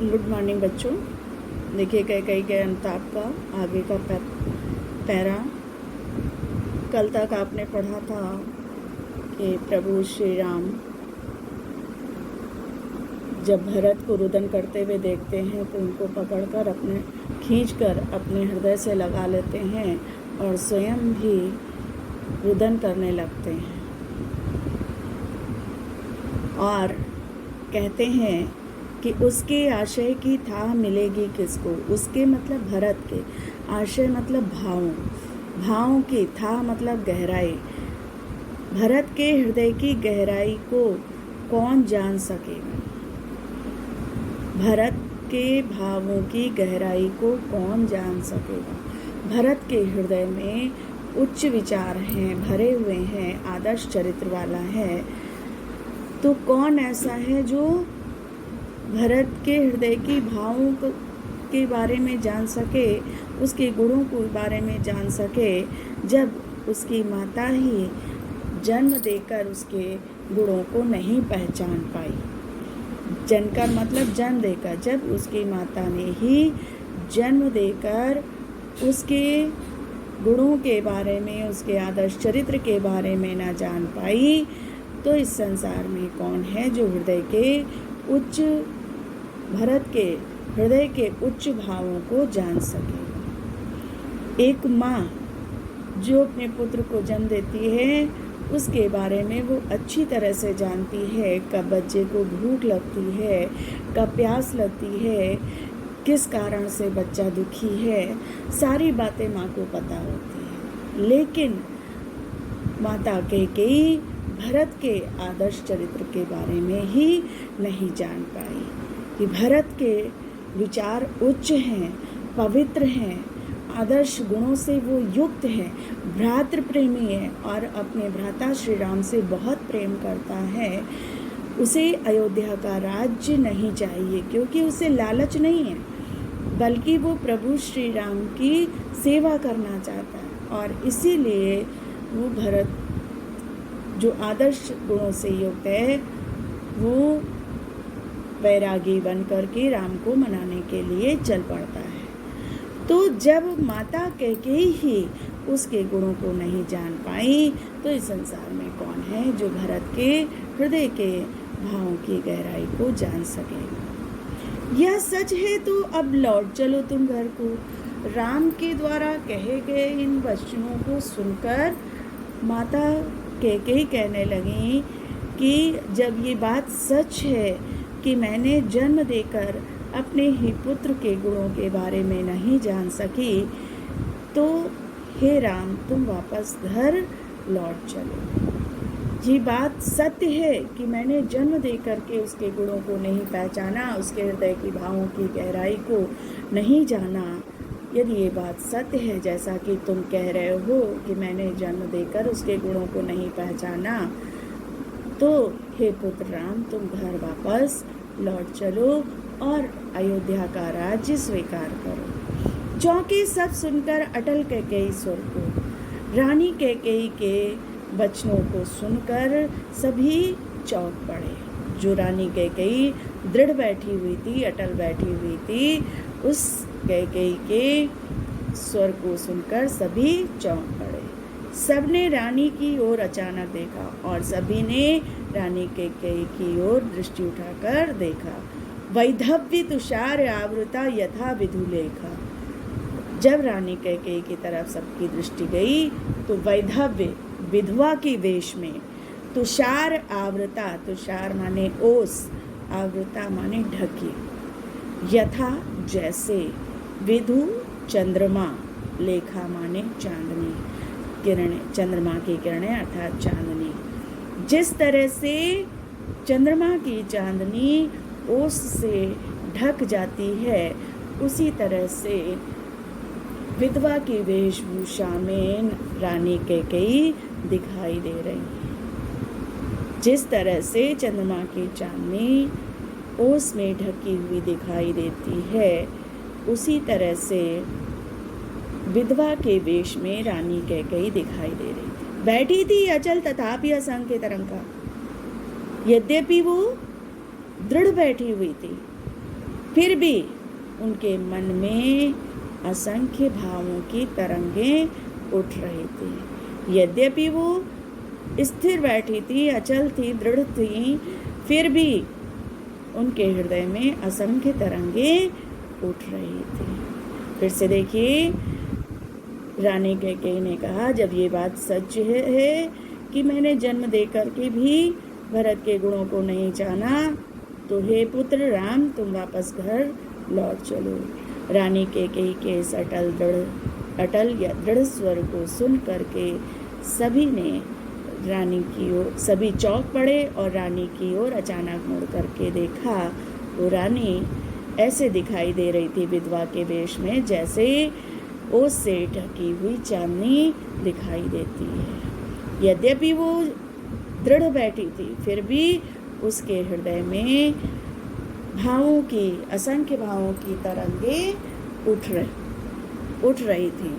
Good morning बच्चों। देखिए कैकेयी के अंताप का आगे का पैरा। कल तक आपने पढ़ा था कि प्रभु श्री राम जब भरत को रुदन करते हुए देखते हैं तो उनको पकड़कर खींचकर अपने हृदय से लगा लेते हैं और स्वयं भी रुदन करने लगते हैं और कहते हैं कि उसके आशय की था मिलेगी किसको। उसके मतलब भरत के, आशय मतलब भावों की, था मतलब गहराई। भरत के हृदय की गहराई को कौन जान सकेगा। भरत के भावों की गहराई को कौन जान सकेगा। भरत के हृदय में उच्च विचार हैं, भरे हुए हैं, आदर्श चरित्र वाला है। तो कौन ऐसा है जो भरत के हृदय की भावों के बारे में जान सके, उसके गुणों के बारे में जान सके, जब उसकी माता ही जन्म देकर उसके गुणों को नहीं पहचान पाई। जनकर मतलब जन्म देकर, जब उसकी माता ने ही जन्म देकर उसके गुणों के बारे में, उसके आदर्श चरित्र के बारे में ना जान पाई, तो इस संसार में कौन है जो भरत के हृदय के उच्च भावों को जान सके। एक माँ जो अपने पुत्र को जन्म देती है, उसके बारे में वो अच्छी तरह से जानती है, कब बच्चे को भूख लगती है, कब प्यास लगती है, किस कारण से बच्चा दुखी है, सारी बातें माँ को पता होती है। लेकिन माता कैकेयी भरत के आदर्श चरित्र के बारे में ही नहीं जान पाई कि भरत के विचार उच्च हैं, पवित्र हैं, आदर्श गुणों से वो युक्त है, भ्रातृ प्रेमी है और अपने भ्राता श्री राम से बहुत प्रेम करता है। उसे अयोध्या का राज्य नहीं चाहिए, क्योंकि उसे लालच नहीं है, बल्कि वो प्रभु श्री राम की सेवा करना चाहता है। और इसीलिए वो भरत जो आदर्श गुणों से युक्त है, वो वैरागी बन करके राम को मनाने के लिए चल पड़ता है। तो जब माता कैकेयी ही उसके गुणों को नहीं जान पाई, तो इस संसार में कौन है जो भरत के हृदय के भावों की गहराई को जान सके। यह सच है तो अब लौट चलो तुम घर को। राम के द्वारा कहे गए इन वचनों को सुनकर माता कैकेयी कहने लगी कि जब ये बात सच है कि मैंने जन्म देकर अपने ही पुत्र के गुणों के बारे में नहीं जान सकी, तो हे राम तुम वापस घर लौट चलो। ये बात सत्य है कि मैंने जन्म देकर के उसके गुणों को नहीं पहचाना, उसके हृदय की भावों की गहराई को नहीं जाना। यदि ये बात सत्य है जैसा कि तुम कह रहे हो कि मैंने जन्म देकर उसके गुणों को नहीं पहचाना, तो हे पुत्र राम तुम घर वापस लौट चलो और अयोध्या का राज्य स्वीकार करो। चौंके सब सुनकर अटल कैकेयी स्वर को। रानी कैकेयी के वचनों को सुनकर सभी चौंक पड़े। जो रानी कैकेयी दृढ़ बैठी हुई थी, अटल बैठी हुई थी, उस कैकेयी के स्वर को सुनकर सभी चौंक पड़े। सबने रानी की ओर अचानक देखा और सभी ने रानी कैकेयी की ओर दृष्टि उठाकर देखा। वैधव्य तुषार आवृता यथा विधुलेखा। जब रानी कैकेयी की तरफ सबकी दृष्टि गई तो वैधव्य विधवा की वेश में, तुषार आवृता, तुषार माने ओस, आवृता माने ढकी, यथा जैसे, विधु चंद्रमा, लेखा माने चांदनी, किरणें, चंद्रमा की किरणें अर्थात चांदनी। जिस तरह से चंद्रमा की चांदनी ओस से ढक जाती है, उसी तरह से विधवा की वेशभूषा में रानी कैकेयी दिखाई दे रही है। जिस तरह से चंद्रमा की चांदनी ओस में ढकी हुई दिखाई देती है, उसी तरह से विधवा के वेश में रानी कैकेयी दिखाई दे रही थी। बैठी थी अचल तथापि असंख्य तरंगा। यद्यपि वो दृढ़ बैठी हुई थी, फिर भी उनके मन में असंख्य भावों की तरंगें उठ रही थी। यद्यपि वो स्थिर बैठी थी, अचल थी, दृढ़ थी, फिर भी उनके हृदय में असंख्य तरंगें उठ रही थी। फिर से देखिए, रानी कैकेयी ने कहा, जब ये बात सच है कि मैंने जन्म देकर के भी भरत के गुणों को नहीं जाना, तो हे पुत्र राम, तुम वापस घर लौट चलो। रानी कैकेयी के इस अटल या दृढ़ स्वर को सुन करके सभी चौंक पड़े और रानी की ओर अचानक मुड़ करके देखा तो रानी ऐसे दिखाई दे रही थी विधवा के वेश में, जैसे ओस से ढकी हुई चांदनी दिखाई देती है। यद्यपि वो दृढ़ बैठी थी, फिर भी उसके हृदय में असंख्य भावों की तरंगें उठ रही थी।